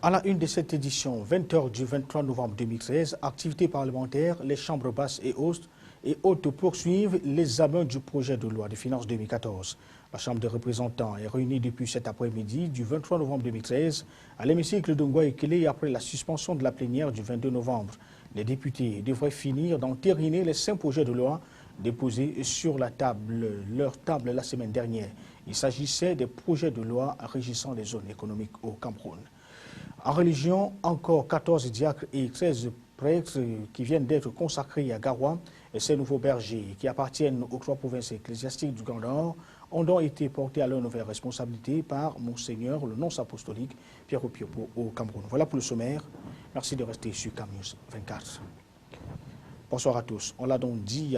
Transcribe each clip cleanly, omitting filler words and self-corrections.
À la une de cette édition, 20h du 23 novembre 2013, activités parlementaires, les chambres basses et hautes poursuivent l'examen du projet de loi de finances 2014. La Chambre des représentants est réunie depuis cet après-midi du 23 novembre 2013 à l'hémicycle de Ngoïkele après la suspension de la plénière du 22 novembre. Les députés devraient finir d'entériner les 5 projets de loi déposés sur leur table la semaine dernière. Il s'agissait des projets de loi régissant les zones économiques au Cameroun. En religion, encore 14 diacres et 13 prêtres qui viennent d'être consacrés à Garoua et ces nouveaux bergers qui appartiennent aux 3 provinces ecclésiastiques du Grand Nord ont donc été portés à leur nouvelle responsabilité par Monseigneur, le nonce apostolique Pierre Opiopo au Cameroun. Voilà pour le sommaire. Merci de rester sur CamNews 24. Bonsoir à tous. On l'a donc dit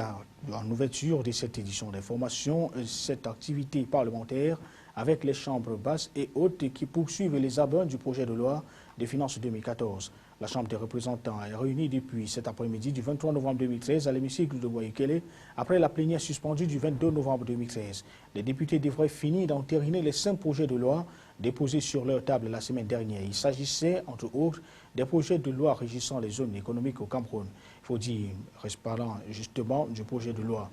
en ouverture de cette édition d'information, cette activité parlementaire avec les chambres basses et hautes qui poursuivent l'examen du projet de loi des finances 2014. La Chambre des représentants est réunie depuis cet après-midi du 23 novembre 2013 à l'hémicycle de Ngoïkele après la plénière suspendue du 22 novembre 2013. Les députés devraient finir d'entériner les 5 projets de loi déposés sur leur table la semaine dernière. Il s'agissait, entre autres, des projets de loi régissant les zones économiques au Cameroun. Il faut dire, parlant justement du projet de loi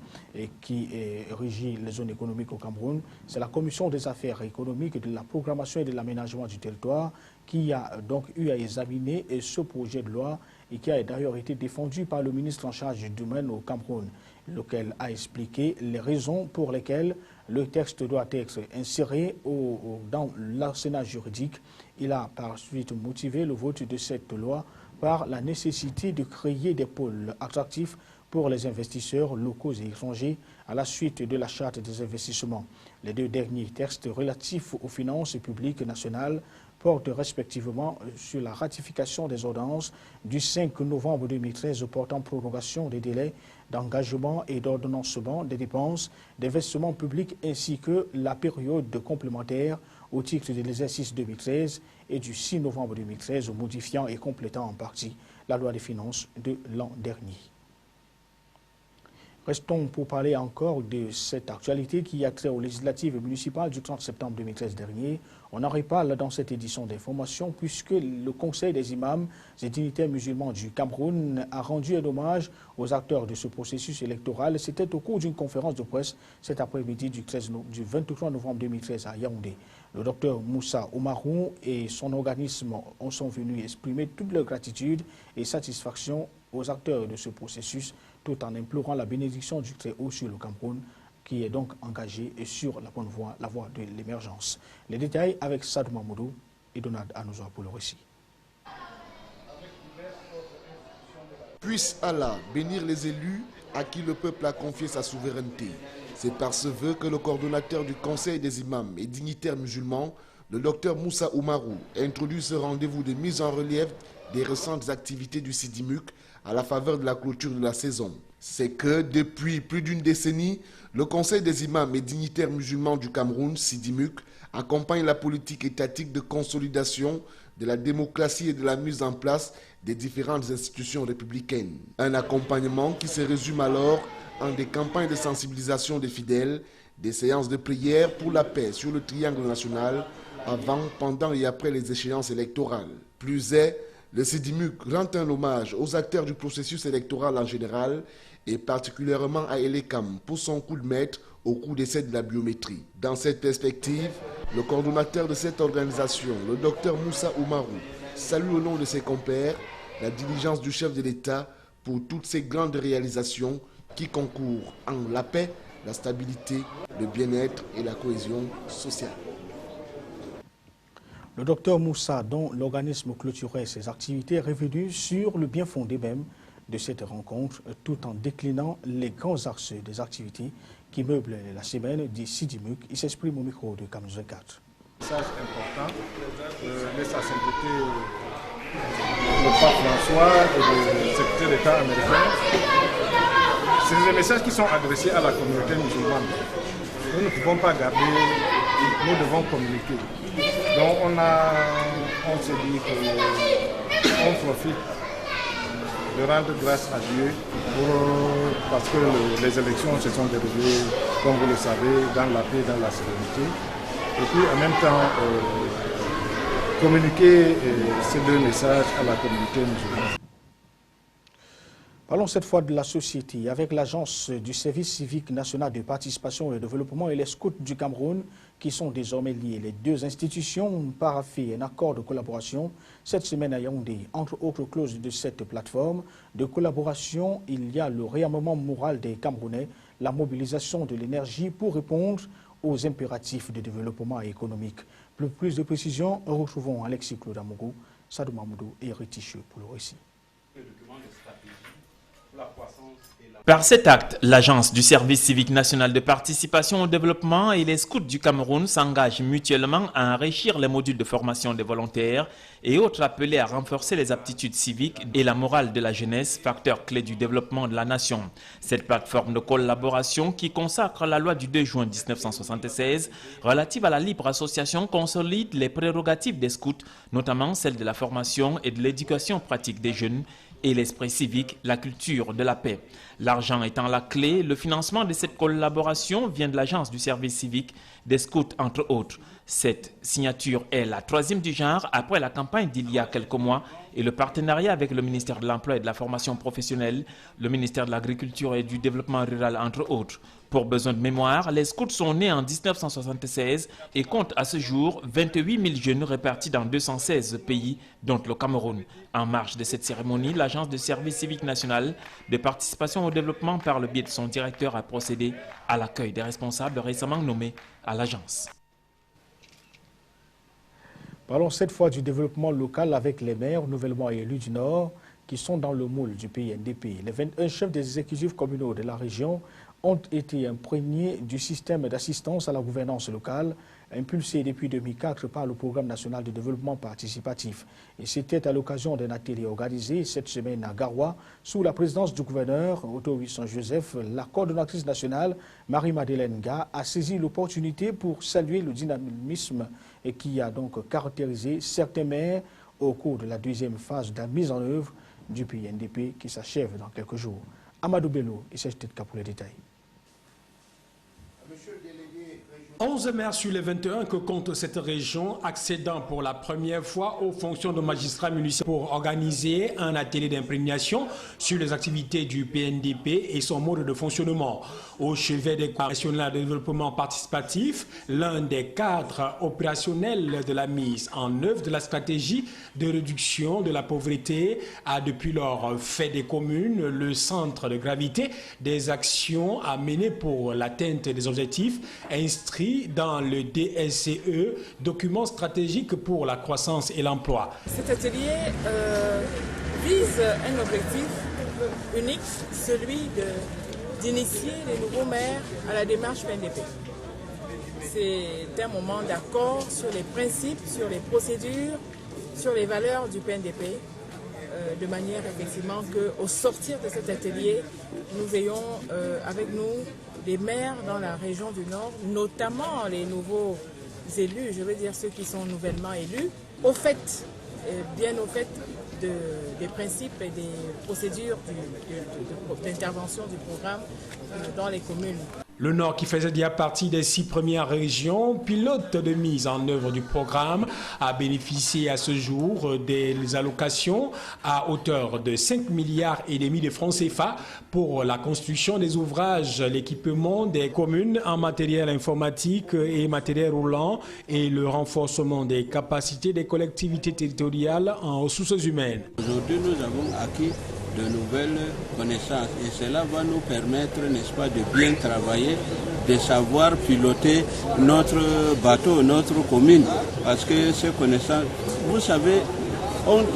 qui régit les zones économiques au Cameroun, c'est la Commission des affaires économiques, de la programmation et de l'aménagement du territoire qui a donc eu à examiner ce projet de loi et qui a d'ailleurs été défendu par le ministre en charge du domaine au Cameroun, lequel a expliqué les raisons pour lesquelles le texte doit être inséré dans l'arsenal juridique. Il a par suite motivé le vote de cette loi par la nécessité de créer des pôles attractifs pour les investisseurs locaux et étrangers à la suite de la charte des investissements. Les 2 derniers textes relatifs aux finances publiques nationales portent respectivement sur la ratification des ordonnances du 5 novembre 2013 portant prorogation des délais d'engagement et d'ordonnancement des dépenses d'investissement public ainsi que la période complémentaire au titre de l'exercice 2013 et du 6 novembre 2013 modifiant et complétant en partie la loi des finances de l'an dernier. Restons pour parler encore de cette actualité qui a trait aux législatives municipales du 30 septembre 2013 dernier. On en reparle dans cette édition d'information puisque le Conseil des imams et dignitaires musulmans du Cameroun a rendu un hommage aux acteurs de ce processus électoral. C'était au cours d'une conférence de presse cet après-midi du 23 novembre 2013 à Yaoundé. Le docteur Moussa Oumarou et son organisme sont venus exprimer toute leur gratitude et satisfaction aux acteurs de ce processus, tout en implorant la bénédiction du Très-Haut sur le Cameroun, qui est donc engagé sur la bonne voie, la voie de l'émergence. Les détails avec Sadou Mamoudou et Donald Anozoa pour le récit. Puisse Allah bénir les élus à qui le peuple a confié sa souveraineté. C'est par ce vœu que le coordonnateur du Conseil des imams et dignitaires musulmans, le docteur Moussa Oumarou, a introduit ce rendez-vous de mise en relief des récentes activités du SIDIMUC à la faveur de la clôture de la saison. C'est que depuis plus d'une décennie, le Conseil des imams et dignitaires musulmans du Cameroun, SIDIMUC, accompagne la politique étatique de consolidation de la démocratie et de la mise en place des différentes institutions républicaines. Un accompagnement qui se résume alors en des campagnes de sensibilisation des fidèles, des séances de prière pour la paix sur le triangle national, avant, pendant et après les échéances électorales. Plus est, le SIDIMUC rend un hommage aux acteurs du processus électoral en général et particulièrement à Elekam pour son coup de maître au coup d'essai de la biométrie. Dans cette perspective, le coordonnateur de cette organisation, le docteur Moussa Oumarou, salue au nom de ses compères la diligence du chef de l'État pour toutes ces grandes réalisations qui concourent en la paix, la stabilité, le bien-être et la cohésion sociale. Le docteur Moussa, dont l'organisme clôturait ses activités, est revenu sur le bien fondé même de cette rencontre, tout en déclinant les grands axes des activités qui meublent la semaine du SIDIMUC. Il s'exprime au micro de CamNews 24. Message important, les sacerdotés du pape François et du secrétaire d'État américain. C'est des messages qui sont adressés à la communauté musulmane. Nous ne pouvons pas garder, nous devons communiquer. Donc on s'est dit qu'on profite de rendre grâce à Dieu parce que les élections se sont déroulées, comme vous le savez, dans la paix, dans la sérénité. Et puis en même temps, communiquer ces deux messages à la communauté musulmane. Parlons cette fois de la société avec l'Agence du service civique national de participation et de développement et les scouts du Cameroun qui sont désormais liés. Les deux institutions ont paraphé un accord de collaboration cette semaine à Yaoundé. Entre autres clauses de cette plateforme de collaboration, il y a le réarmement moral des Camerounais, la mobilisation de l'énergie pour répondre aux impératifs de développement économique. Pour plus de précisions, retrouvons Alexis Claude Amougou, Sadou Mamoudou et Riticheux pour le récit. Par cet acte, l'Agence du service civique national de participation au développement et les scouts du Cameroun s'engagent mutuellement à enrichir les modules de formation des volontaires et autres appelés à renforcer les aptitudes civiques et la morale de la jeunesse, facteur clé du développement de la nation. Cette plateforme de collaboration qui consacre la loi du 2 juin 1976 relative à la libre association consolide les prérogatives des scouts, notamment celles de la formation et de l'éducation pratique des jeunes, et l'esprit civique, la culture de la paix. L'argent étant la clé, le financement de cette collaboration vient de l'Agence du service civique, des scouts entre autres. Cette signature est la troisième du genre après la campagne d'il y a quelques mois et le partenariat avec le ministère de l'Emploi et de la Formation professionnelle, le ministère de l'Agriculture et du Développement rural entre autres. Pour besoin de mémoire, les scouts sont nés en 1976 et comptent à ce jour 28 000 jeunes répartis dans 216 pays, dont le Cameroun. En marge de cette cérémonie, l'Agence de service civique national de participation au développement par le biais de son directeur a procédé à l'accueil des responsables récemment nommés à l'agence. Parlons cette fois du développement local avec les maires nouvellement élus du Nord qui sont dans le moule du PNDP. Les 21 chefs des exécutifs communaux de la région ont été imprégnés du système d'assistance à la gouvernance locale impulsé depuis 2004 par le Programme national de développement participatif. Et c'était à l'occasion d'un atelier organisé cette semaine à Garoua sous la présidence du gouverneur Otto Saint-Joseph. La coordonnatrice nationale Marie-Madeleine Ga a saisi l'opportunité pour saluer le dynamisme et qui a donc caractérisé certains maires au cours de la deuxième phase de la mise en œuvre du PNDP qui s'achève dans quelques jours. Amadou Bello et Serge Tetka pour les détails. 11 maires sur les 21 que compte cette région accédant pour la première fois aux fonctions de magistrat municipal pour organiser un atelier d'imprégnation sur les activités du PNDP et son mode de fonctionnement. Au chevet des national de développement participatif, l'un des cadres opérationnels de la mise en œuvre de la stratégie de réduction de la pauvreté a depuis lors fait des communes le centre de gravité des actions à mener pour l'atteinte des objectifs inscrits dans le DSCE, document stratégique pour la croissance et l'emploi. Cet atelier vise un objectif unique, celui d'initier les nouveaux maires à la démarche PNDP. C'est un moment d'accord sur les principes, sur les procédures, sur les valeurs du PNDP, de manière effectivement qu'au sortir de cet atelier, nous ayons avec nous des maires dans la région du Nord, notamment les nouveaux élus, je veux dire ceux qui sont nouvellement élus, bien au fait des principes et des procédures d'intervention du programme dans les communes. Le Nord, qui faisait déjà partie des 6 premières régions pilotes de mise en œuvre du programme, a bénéficié à ce jour des allocations à hauteur de 5,5 milliards de francs CFA pour la construction des ouvrages, l'équipement des communes en matériel informatique et matériel roulant et le renforcement des capacités des collectivités territoriales en ressources humaines. Aujourd'hui, nous avons acquis de nouvelles connaissances et cela va nous permettre, n'est-ce pas, de bien travailler, de savoir piloter notre bateau, notre commune, parce que ces connaissances, vous savez,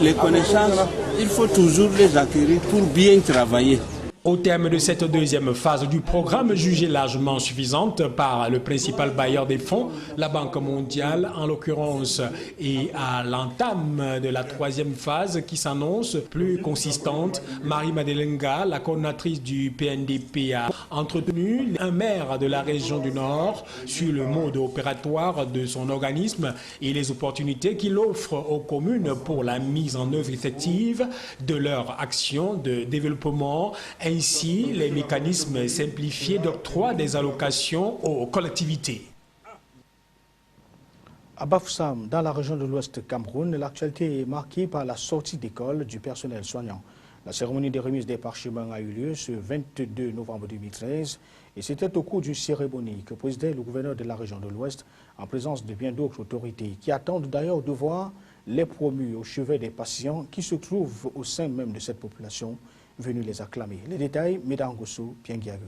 les connaissances, il faut toujours les acquérir pour bien travailler. Au terme de cette deuxième phase du programme, jugée largement suffisante par le principal bailleur des fonds, la Banque mondiale en l'occurrence, et à l'entame de la troisième phase qui s'annonce plus consistante, Marie-Madeleine Ga, la coordonnatrice du PNDP, a entretenu un maire de la région du Nord sur le mode opératoire de son organisme et les opportunités qu'il offre aux communes pour la mise en œuvre effective de leur action de développement, ainsi les mécanismes simplifiés d'octroi des allocations aux collectivités. À Bafoussam, dans la région de l'Ouest Cameroun, l'actualité est marquée par la sortie d'école du personnel soignant. La cérémonie de remise des parchemins a eu lieu ce 22 novembre 2013 et c'était au cours d'une cérémonie que présidait le gouverneur de la région de l'Ouest en présence de bien d'autres autorités qui attendent d'ailleurs de voir les promus au chevet des patients qui se trouvent au sein même de cette population venus les acclamer. Les détails, Médan Gosso, Pienguiague.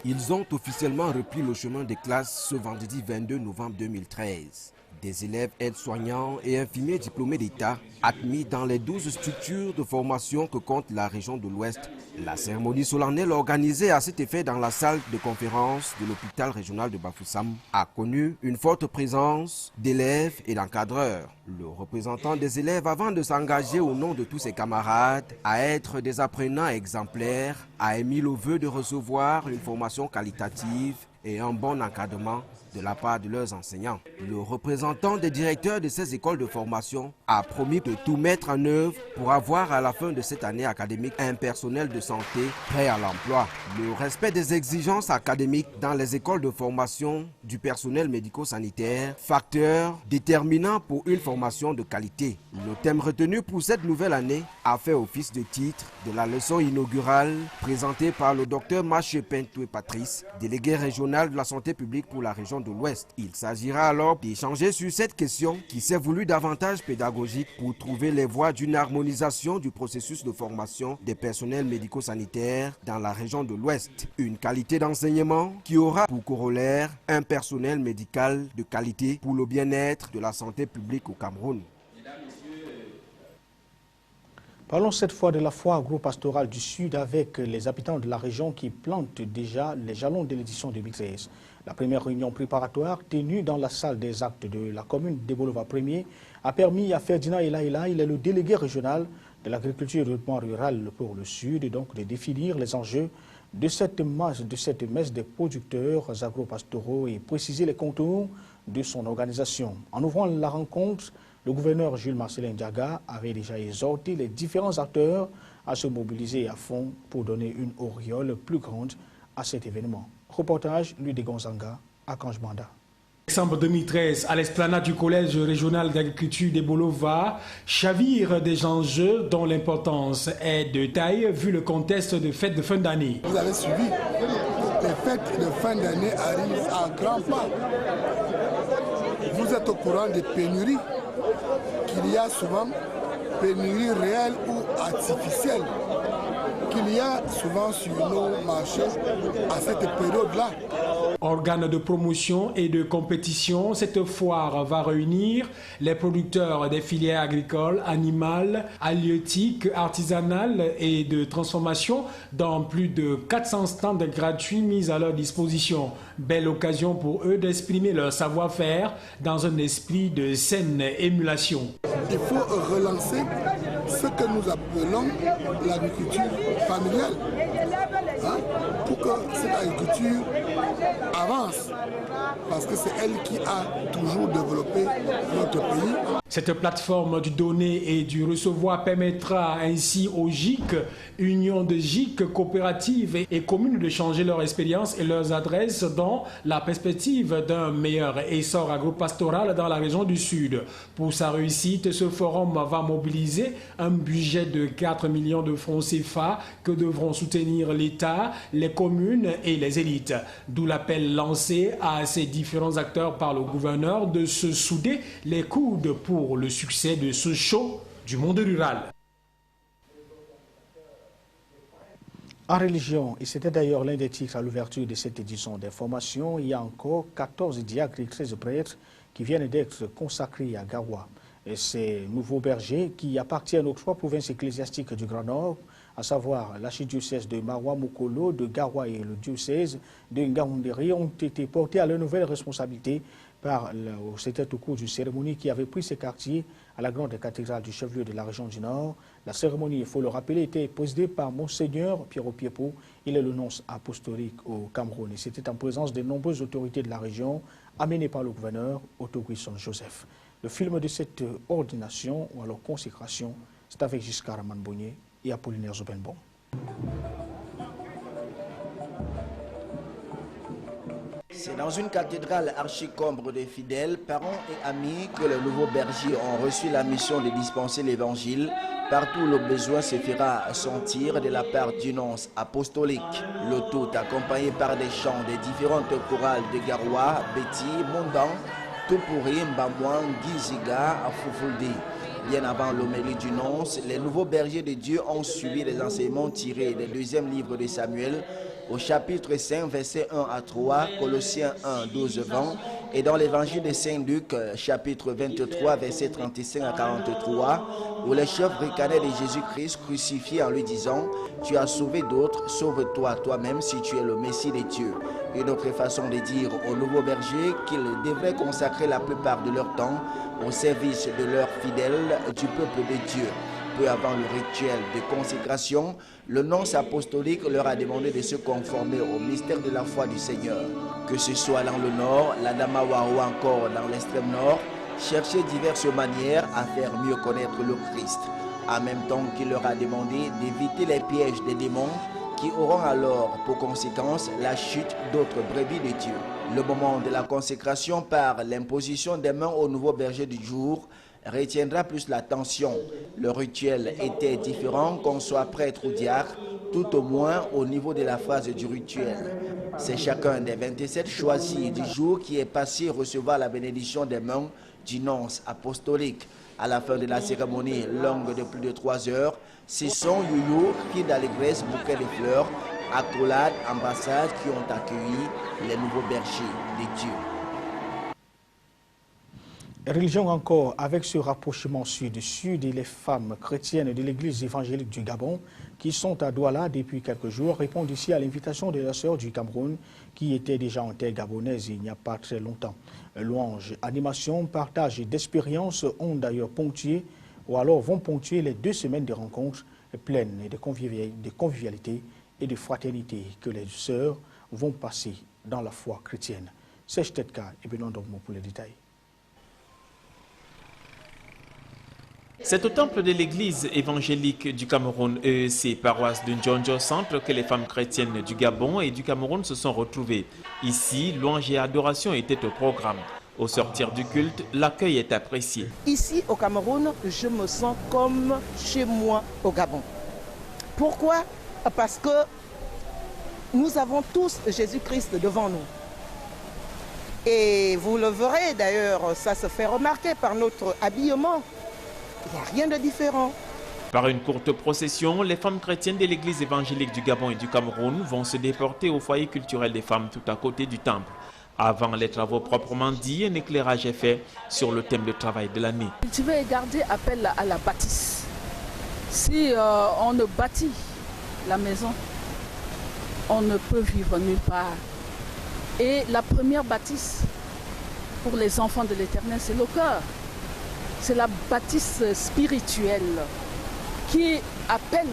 Ils ont officiellement repris le chemin des classes ce vendredi 22 novembre 2013. Des élèves aides-soignants et infirmiers diplômés d'État admis dans les 12 structures de formation que compte la région de l'Ouest. La cérémonie solennelle organisée à cet effet dans la salle de conférence de l'hôpital régional de Bafoussam a connu une forte présence d'élèves et d'encadreurs. Le représentant des élèves, avant de s'engager au nom de tous ses camarades à être des apprenants exemplaires, a émis le vœu de recevoir une formation qualitative et un bon encadrement de la part de leurs enseignants. Le représentant des directeurs de ces écoles de formation a promis de tout mettre en œuvre pour avoir à la fin de cette année académique un personnel de santé prêt à l'emploi. Le respect des exigences académiques dans les écoles de formation du personnel médico-sanitaire, facteur déterminant pour une formation de qualité. Le thème retenu pour cette nouvelle année a fait office de titre de la leçon inaugurale présentée par le docteur Maché Pentoué Patrice, délégué régional de la santé publique pour la région de l'Ouest. Il s'agira alors d'échanger sur cette question qui s'est voulue davantage pédagogique pour trouver les voies d'une harmonisation du processus de formation des personnels médico-sanitaires dans la région de l'Ouest. Une qualité d'enseignement qui aura pour corollaire un personnel médical de qualité pour le bien-être de la santé publique au Cameroun. Parlons cette fois de la foire agro-pastorale du Sud avec les habitants de la région qui plantent déjà les jalons de l'édition 2013. La première réunion préparatoire tenue dans la salle des actes de la commune de Bolova 1er a permis à Ferdinand Elaïla, il est le délégué régional de l'agriculture et du développement rural pour le Sud, donc de définir les enjeux de cette messe des producteurs agro-pastoraux et préciser les contours de son organisation. En ouvrant la rencontre, le gouverneur Jules Marcelin Diaga avait déjà exhorté les différents acteurs à se mobiliser à fond pour donner une auréole plus grande à cet événement. Reportage, lui de Gonzanga, à Kanjbanda. Décembre 2013, à l'esplanade du Collège régional d'agriculture de Bolova, chavire des enjeux dont l'importance est de taille vu le contexte de fêtes de fin d'année. Vous avez suivi, les fêtes de fin d'année arrivent à grands pas. Vous êtes au courant des pénuries qu'il y a souvent, pénuries réelles ou artificielles, qu'il y a souvent sur nos marchés à cette période-là. Organe de promotion et de compétition, cette foire va réunir les producteurs des filières agricoles, animales, halieutiques, artisanales et de transformation dans plus de 400 stands gratuits mis à leur disposition. Belle occasion pour eux d'exprimer leur savoir-faire dans un esprit de saine émulation. Il faut relancer ce que nous appelons l'agriculture familiale, pour que cette agriculture avance, parce que c'est elle qui a toujours développé notre pays. Cette plateforme du donner et du recevoir permettra ainsi aux GIC, unions de GIC, coopératives et communes de changer leur expérience et leurs adresses dans la perspective d'un meilleur essor agropastoral dans la région du Sud. Pour sa réussite, ce forum va mobiliser un budget de 4 millions de francs CFA que devront soutenir l'État, les communes et les élites. D'où l'appel lancé à ces différents acteurs par le gouverneur de se souder les coudes pour le succès de ce show du monde rural. En religion, et c'était d'ailleurs l'un des titres à l'ouverture de cette édition d'information, il y a encore 14 diacres et 13 prêtres qui viennent d'être consacrés à Garoua. Et ces nouveaux bergers qui appartiennent aux 3 provinces ecclésiastiques du Grand Nord, à savoir l'archidiocèse de Maroua Mokolo, de Garoua et le diocèse de Ngaoundéré, ont été portés à leur nouvelle responsabilité. C'était au cours d'une cérémonie qui avait pris ses quartiers à la grande cathédrale du chef-lieu de la région du Nord. La cérémonie, il faut le rappeler, était présidée par Monseigneur Pierrot Piepo. Il est le nonce apostolique au Cameroun. Et c'était en présence de nombreuses autorités de la région, amenées par le gouverneur Otto Guisson Joseph. Le film de cette ordination ou alors consécration, c'est avec Giscard Amanbonnier et Apollinaire C'est dans une cathédrale archicombre de fidèles, parents et amis que les nouveaux bergers ont reçu la mission de dispenser l'évangile partout où le besoin se fera sentir de la part du nonce apostolique. Le tout accompagné par des chants des différentes chorales de Garoua, Betty, Mondan, Tupuri, Mbamouan, Giziga, Fufuldi. Bien avant l'homélie du nonce, les nouveaux bergers de Dieu ont suivi les enseignements tirés des deuxième livre de Samuel au chapitre 5, versets 1 à 3, Colossiens 1, 12, 20, et dans l'évangile de Saint-Luc, chapitre 23, versets 35 à 43, où les chefs ricanaient de Jésus-Christ crucifié en lui disant « Tu as sauvé d'autres, sauve-toi toi-même si tu es le Messie de Dieu ». Une autre façon de dire aux nouveaux bergers qu'ils devraient consacrer la plupart de leur temps au service de leurs fidèles du peuple de Dieu. Peu avant le rituel de consécration, le nonce apostolique leur a demandé de se conformer au mystère de la foi du Seigneur. Que ce soit dans le nord, la Damawa ou encore dans l'extrême nord, chercher diverses manières à faire mieux connaître le Christ. En même temps qu'il leur a demandé d'éviter les pièges des démons qui auront alors pour conséquence la chute d'autres brebis de Dieu. Le moment de la consécration par l'imposition des mains au nouveau berger du jour retiendra plus l'attention. Le rituel était différent qu'on soit prêtre ou diacre, tout au moins au niveau de la phrase du rituel. C'est chacun des 27 choisis du jour qui est passé recevoir la bénédiction des mains du nonce apostolique. À la fin de la cérémonie longue de plus de 3 heures, ce sont youyou, cris d'allégresse, bouquets de fleurs, accolades, ambassades qui ont accueilli les nouveaux bergers de Dieu. Religion encore, avec ce rapprochement sud-sud et les femmes chrétiennes de l'église évangélique du Gabon qui sont à Douala depuis quelques jours répondent ici à l'invitation de la sœur du Cameroun qui était déjà en terre gabonaise il n'y a pas très longtemps. Louanges, animations, partage d'expériences ont d'ailleurs ponctué ou alors vont ponctuer les 2 semaines de rencontres pleines de convivialité et de fraternité que les sœurs vont passer dans la foi chrétienne. C'est Tetka et Benoît Dogmo pour les détails. C'est au temple de l'église évangélique du Cameroun, EEC, paroisse de Ndjonjo Centre, que les femmes chrétiennes du Gabon et du Cameroun se sont retrouvées. Ici, louange et adoration étaient au programme. Au sortir du culte, l'accueil est apprécié. Ici, au Cameroun, je me sens comme chez moi au Gabon. Pourquoi? Parce que nous avons tous Jésus-Christ devant nous. Et vous le verrez d'ailleurs, ça se fait remarquer par notre habillement. Il n'y a rien de différent. Par une courte procession, les femmes chrétiennes de l'église évangélique du Gabon et du Cameroun vont se déporter au foyer culturel des femmes tout à côté du temple. Avant les travaux proprement dits, un éclairage est fait sur le thème de travail de l'année. Cultiver et garder appelle à la bâtisse. Si on ne bâtit la maison, on ne peut vivre nulle part. Et la première bâtisse pour les enfants de l'Éternel, c'est le cœur. C'est la bâtisse spirituelle qui appelle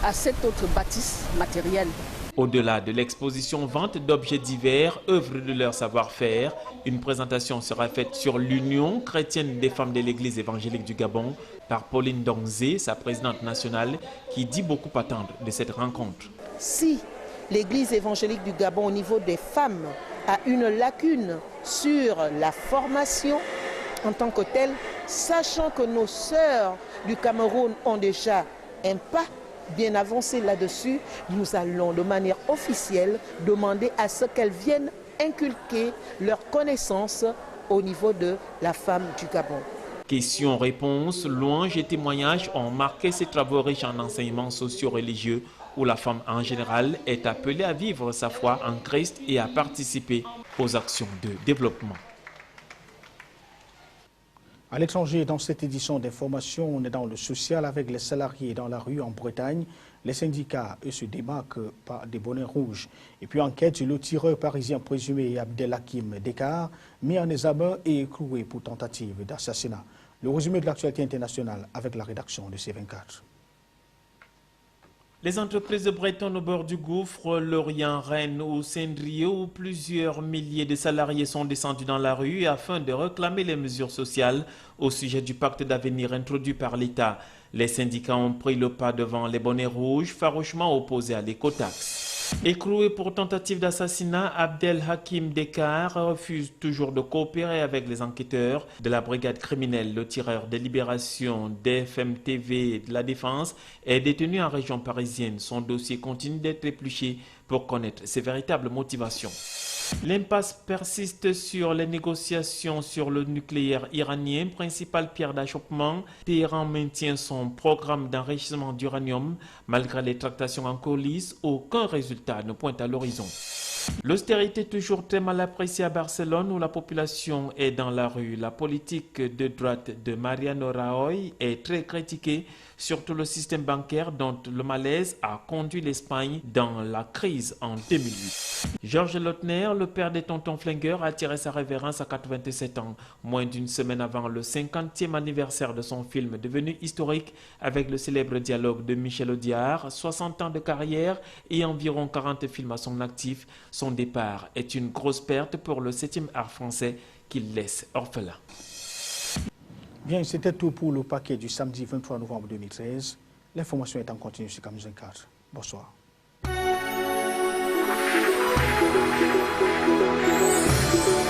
à cette autre bâtisse matérielle. Au-delà de l'exposition vente d'objets divers, œuvres de leur savoir-faire, une présentation sera faite sur l'Union chrétienne des femmes de l'église évangélique du Gabon par Pauline Dongzé, sa présidente nationale, qui dit beaucoup attendre de cette rencontre. Si l'église évangélique du Gabon au niveau des femmes a une lacune sur la formation en tant que telle, sachant que nos sœurs du Cameroun ont déjà un pas bien avancé là-dessus, nous allons de manière officielle demander à ce qu'elles viennent inculquer leurs connaissances au niveau de la femme du Gabon. Questions-réponses, louanges et témoignages ont marqué ces travaux riches en enseignements socio-religieux où la femme en général est appelée à vivre sa foi en Christ et à participer aux actions de développement. À l'étranger, dans cette édition d'information, on est dans le social avec les salariés dans la rue en Bretagne. Les syndicats, eux, se démarquent par des bonnets rouges. Et puis, enquête sur le tireur parisien présumé Abdelhakim Dekar, mis en examen et écroué pour tentative d'assassinat. Le résumé de l'actualité internationale avec la rédaction de C24. Les entreprises bretonnes au bord du gouffre, Lorient, Rennes ou Saint-Drieu, où plusieurs milliers de salariés sont descendus dans la rue afin de réclamer les mesures sociales au sujet du pacte d'avenir introduit par l'État. Les syndicats ont pris le pas devant les bonnets rouges, farouchement opposés à l'écotaxe. Écroué pour tentative d'assassinat, Abdel Hakim Dekar refuse toujours de coopérer avec les enquêteurs de la brigade criminelle. Le tireur de Libération, d'FM TV et de la Défense est détenu en région parisienne. Son dossier continue d'être épluché pour connaître ses véritables motivations. L'impasse persiste sur les négociations sur le nucléaire iranien, principale pierre d'achoppement. Téhéran maintient son programme d'enrichissement d'uranium. Malgré les tractations en coulisses, aucun résultat ne pointe à l'horizon. L'austérité toujours très mal appréciée à Barcelone où la population est dans la rue. La politique de droite de Mariano Rajoy est très critiquée, surtout le système bancaire dont le malaise a conduit l'Espagne dans la crise en 2008. Georges Lautner, le père des tontons flingueurs, a tiré sa révérence à 87 ans, moins d'une semaine avant le 50e anniversaire de son film devenu historique avec le célèbre dialogue de Michel Audiard. 60 ans de carrière et environ 40 films à son actif. Son départ est une grosse perte pour le 7e art français qu'il laisse orphelin. Bien, c'était tout pour le paquet du samedi 23 novembre 2013. L'information est en continu sur Camousin 4. Bonsoir. Thank you.